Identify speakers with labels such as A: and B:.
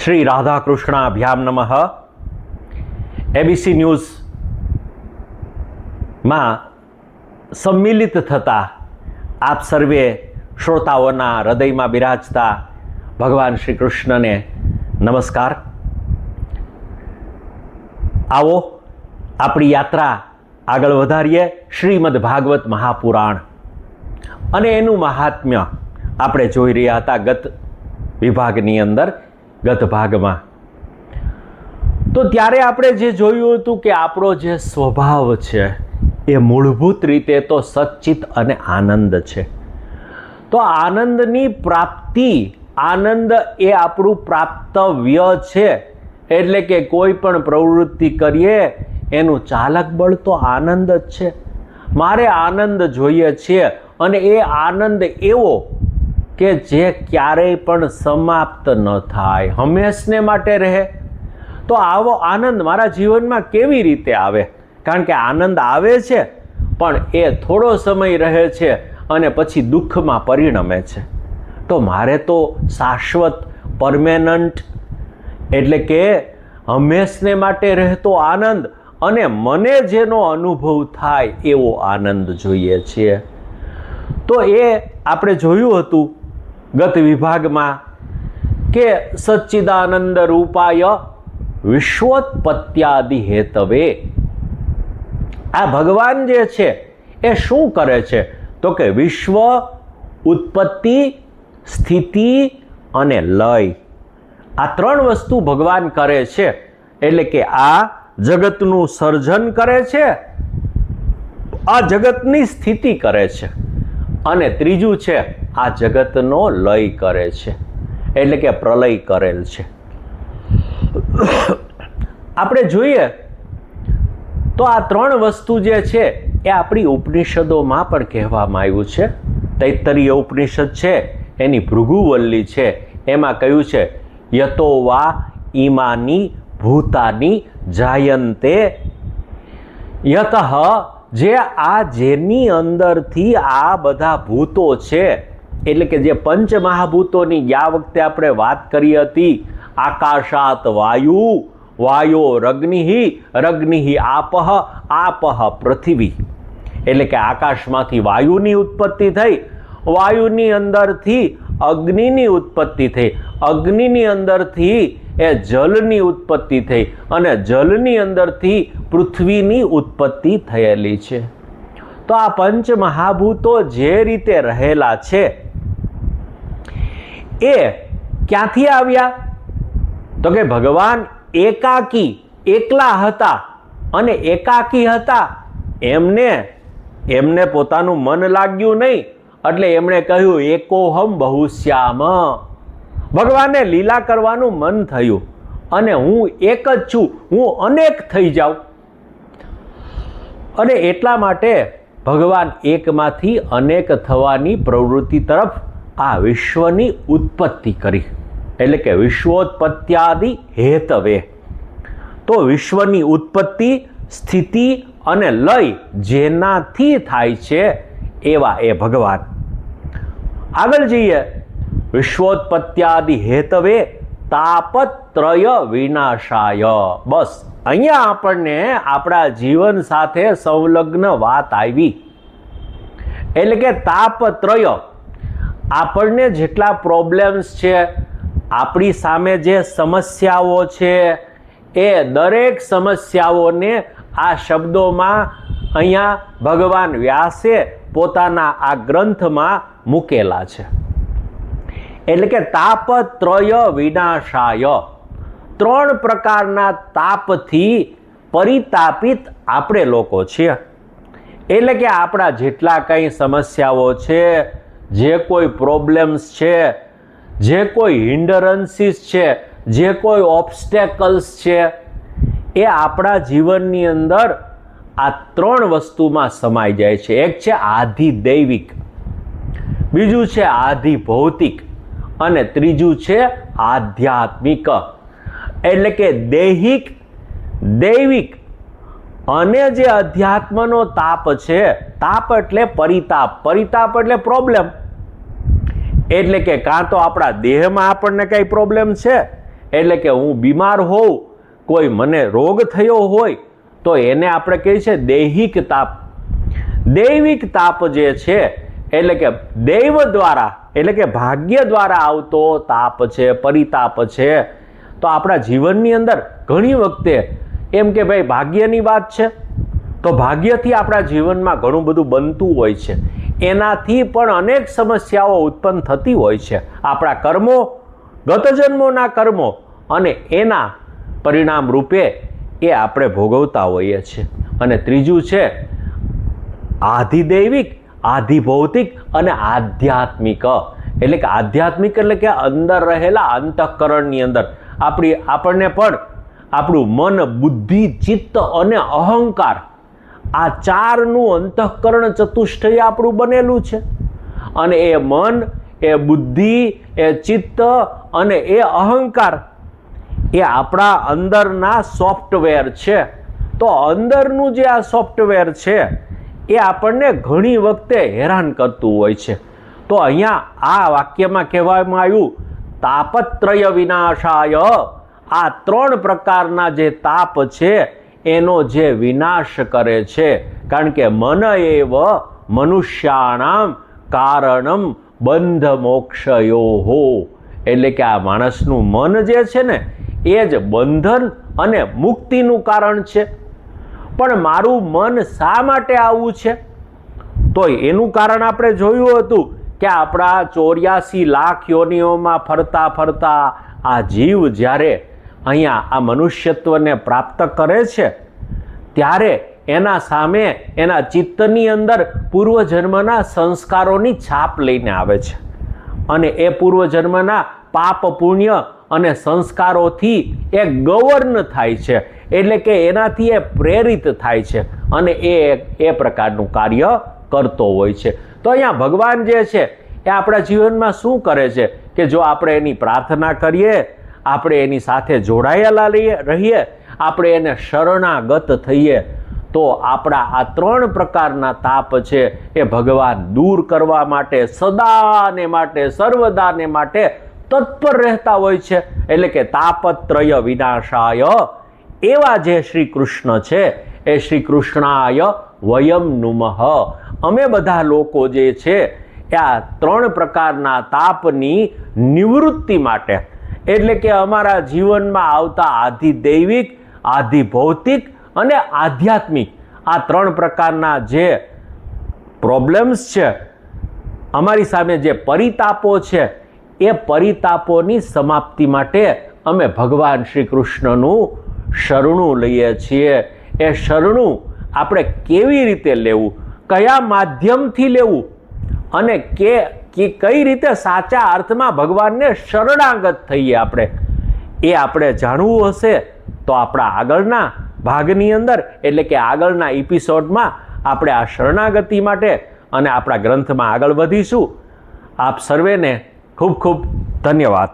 A: શ્રી રાધાકૃષ્ણાભ્યામ નમઃ. એબીસી ન્યૂઝમાં સંમિલિત થતા આપ સર્વે શ્રોતાઓના હૃદયમાં બિરાજતા ભગવાન શ્રી કૃષ્ણને નમસ્કાર. આવો આપણી યાત્રા આગળ વધારીએ. શ્રીમદ ભાગવત મહાપુરાણ અને એનું મહાત્મ્ય આપણે જોઈ રહ્યા હતા ગત વિભાગની અંદર, ગત ભાગમાં. તો ત્યારે આપણે જે જોયું હતું કે આપણો જે સ્વભાવ છે એ મૂળભૂત રીતે તો સચ્ચિત અને આનંદ છે. તો આનંદની પ્રાપ્તિ, આનંદ એ આપણું પ્રાપ્તવ્ય છે. એટલે કે કોઈ પણ પ્રવૃત્તિ કરીએ એનું ચાલક બળ તો આનંદ જ છે. મારે આનંદ જોઈએ છે અને એ આનંદ એવો કે જે ક્યારેય પણ સમાપ્ત ન થાય, હંમેશને માટે રહે. તો આવો આનંદ મારા જીવનમાં કેવી રીતે આવે? કારણ કે આનંદ આવે છે પણ એ થોડો સમય રહે છે અને પછી દુઃખમાં પરિણમે છે. તો મારે તો શાશ્વત, પરમેનન્ટ, એટલે કે હંમેશને માટે રહેતો આનંદ અને મને જેનો અનુભવ થાય એવો આનંદ જોઈએ છીએ. તો એ આપણે જોયું હતું ગત વિભાગમાં કે સચ્ચિદાનંદ રૂપાય વિશ્વોત્પત્યાદિ હેતવે. આ ભગવાન જે છે એ શું કરે છે? તો કે વિશ્વ ઉત્પત્તિ, સ્થિતિ અને લય, આ ત્રણ વસ્તુ ભગવાન કરે છે. એટલે કે આ જગતનું સર્જન કરે છે, આ જગતની સ્થિતિ કરે છે અને ત્રીજું છે આ જગતનો લય કરે છે, એટલે કે પ્રલય કરેલ છે. આપણે જોઈએ તો આ ત્રણ વસ્તુ જે છે એ આપણી ઉપનિષદોમાં પણ કહેવામાં આવ્યું છે. તૈત્તરીય ઉપનિષદ છે એની ભૃગુવલ્લી છે, એમાં કહ્યું છે યતો વા ઈમાની ભૂતાની જાયંતે યતઃ, જે આ જેની અંદરથી આ બધા ભૂતો છે, એટલે કે જે પંચ મહાભૂતોની ગયા વખતે આપણે વાત કરી હતી, આકાશાત વાયુ, વાયોરગ્નિ, રગ્નિ આપઃ, આપઃ પૃથ્વી. એટલે કે આકાશમાંથી વાયુની ઉત્પત્તિ થઈ, વાયુની અંદરથી અગ્નિની ઉત્પત્તિ થઈ, અગ્નિની અંદરથી એ જલની ઉત્પત્તિ થઈ અને જલની અંદરથી પૃથ્વીની ઉત્પત્તિ થયેલી છે. તો આ પંચ મહાભૂતો જે રીતે રહેલા છે એ ક્યાંથી આવ્યા? તો કે ભગવાન એકાકી, એકલા હતા અને એકાકી હતા, એમને પોતાનું મન લાગ્યું નહીં એટલે એમણે કહ્યું એકોહમ બહુશ્યામ. ભગવાનને લીલા કરવાનું મન થયું અને હું એક જ છું, હું અનેક થઈ જાઉં. અને એટલા માટે ભગવાન એકમાંથી અનેક થવાની પ્રવૃત્તિ તરફ આ વિશ્વની ઉત્પત્તિ કરી. એટલે કે વિશ્વોત્પત્યાદિ હેતવે. તો વિશ્વની ઉત્પત્તિ, સ્થિતિ અને લય જેનાથી થાય છે એવા એ ભગવાન. આગળ જઈએ. વિશ્વોત્પત્યાદિ હેતવે તાપત્રય વિનાશાય. બસ અહીંયા આપણને આપણા જીવન સાથે સંલગ્ન વાત આવી. એટલે કે તાપત્રય, આપણને જેટલા પ્રોબ્લેમ્સ છે, આપણી સામે જે સમસ્યાઓ છે, એ દરેક સમસ્યાઓને આ શબ્દોમાં અહીંયા ભગવાન વ્યાસે પોતાના આ ગ્રંથમાં મૂકેલા છે. એટલે કે તાપત્રય વિનાશાય. ત્રણ પ્રકારના તાપથી પરિતાપિત આપણે લોકો છીએ. એટલે કે આપણા જેટલા કંઈ સમસ્યાઓ છે, જે કોઈ પ્રોબ્લેમ્સ છે, જે કોઈ હિન્ડરન્સીસ છે, જે કોઈ ઓબ્સ્ટેકલ્સ છે, એ આપણા જીવનની અંદર આ ત્રણ વસ્તુમાં સમાઈ જાય છે. એક છે આધિ દૈવિક, બીજું છે આધિ ભૌતિક અને ત્રીજું છે આધ્યાત્મિક. એટલે કે દૈહિક, દૈવિક અને જે અધ્યાત્મનો તાપ છે. તાપ એટલે પરિતાપ, પરિતાપ એટલે પ્રોબ્લેમ. એટલે કે કાં તો આપણા દેહમાં આપણને કંઈ પ્રોબ્લેમ છે એટલે કે હું બીમાર હોઉં, કોઈ મને રોગ થયો હોય તો એને આપણે કહીએ છીએ દૈહિક તાપ. દૈવિક તાપ જે છે એટલે કે દૈવ દ્વારા એટલે કે ભાગ્ય દ્વારા આવતો તાપ છે, પરિતાપ છે. તો આપણા જીવનની અંદર ઘણી વખતે એમ કે ભાઈ ભાગ્યની વાત છે, તો ભાગ્યથી આપણા જીવનમાં ઘણું બધું બનતું હોય છે, એનાથી પણ અનેક સમસ્યાઓ ઉત્પન્ન થતી હોય છે. આપણા કર્મો, ગત જન્મોના કર્મો અને એના પરિણામ રૂપે એ આપણે ભોગવતા હોઈએ છીએ. અને ત્રીજું છે આધિદૈવિક, આધિભૌતિક અને આધ્યાત્મિક. એટલે કે આધ્યાત્મિક એટલે કે અંદર રહેલા અંતઃકરણની અંદર આપણને પણ આપણું મન, બુદ્ધિ, ચિત્ત અને અહંકાર, આ ચારનું અંતઃકરણ ચતુષ્ટય આપણું બનેલું છે. અને એ મન, એ બુદ્ધિ, એ ચિત્ત અને એ અહંકાર એ આપણા અંદરના સોફ્ટવેર છે. તો અંદરનું જે આ સોફ્ટવેર છે એ આપણને ઘણી વખતે હેરાન કરતું હોય છે. તો અહીંયા આ વાક્યમાં કહેવામાં આવ્યું તાપત્રય વિનાશાય. આ ત્રણ પ્રકારના જે તાપ છે એનો જે વિનાશ કરે છે. કારણ કે મન એવ મનુષ્યાણામ કારણમ બંધ મોક્ષયોહો. એટલે કે આ માણસનું મન જે છે ને એ જ બંધન અને મુક્તિનું કારણ છે. પણ મારું મન શા માટે આવું છે? તો એનું કારણ આપણે જોયું હતું કે આપણા 84 લાખ યોનિઓમાં ફરતા ફરતા આ જીવ જ્યારે અહીંયા આ મનુષ્યત્વને પ્રાપ્ત કરે છે ત્યારે એના સામે એના ચિત્તની અંદર પૂર્વજન્મના સંસ્કારોની છાપ લઈને આવે છે. અને એ પૂર્વજન્મના પાપ, પુણ્ય અને સંસ્કારોથી એ ગવર્ન થાય છે. એટલે કે એનાથી એ પ્રેરિત થાય છે અને એ પ્રકારનું કાર્ય કરતો હોય છે. તો અહીંયા ભગવાન જે છે એ આપણા જીવનમાં શું કરે છે કે જો આપણે એની પ્રાર્થના કરીએ, આપણે એની સાથે જોડાયેલા રહીએ, આપણે એને શરણાગત થઈએ, તો આપણા આ ત્રણ પ્રકારના તાપ છે એ ભગવાન દૂર કરવા માટે સદાને માટે, સર્વદાને માટે તત્પર રહેતા હોય છે. એટલે કે તાપત્રય વિનાશાય એવા જે શ્રી કૃષ્ણ છે એ શ્રી કૃષ્ણાય વયમ નુમઃ. અમે બધા લોકો જે છે એ આ ત્રણ પ્રકારના તાપની નિવૃત્તિ માટે, એટલે કે અમારા જીવનમાં આવતા આધિદૈવિક, આધિભૌતિક અને આધ્યાત્મિક આ ત્રણ પ્રકારના જે પ્રોબ્લેમ્સ છે, અમારી સામે જે પરિતાપો છે, એ પરિતાપોની સમાપ્તિ માટે અમે ભગવાન શ્રી કૃષ્ણનું શરણું લઈએ છીએ. એ શરણું આપણે કેવી રીતે લેવું, કયા માધ્યમથી લેવું અને કઈ રીતે સાચા અર્થમાં ભગવાનને શરણાગત થઈએ આપણે જાણવું હશે તો આપણા આગળના ભાગની અંદર એટલે કે આગળના એપિસોડમાં આપણે આ શરણાગતિ માટે અને આપણા ગ્રંથમાં આગળ વધીશું. આપ સર્વેને ખૂબ ખૂબ ધન્યવાદ.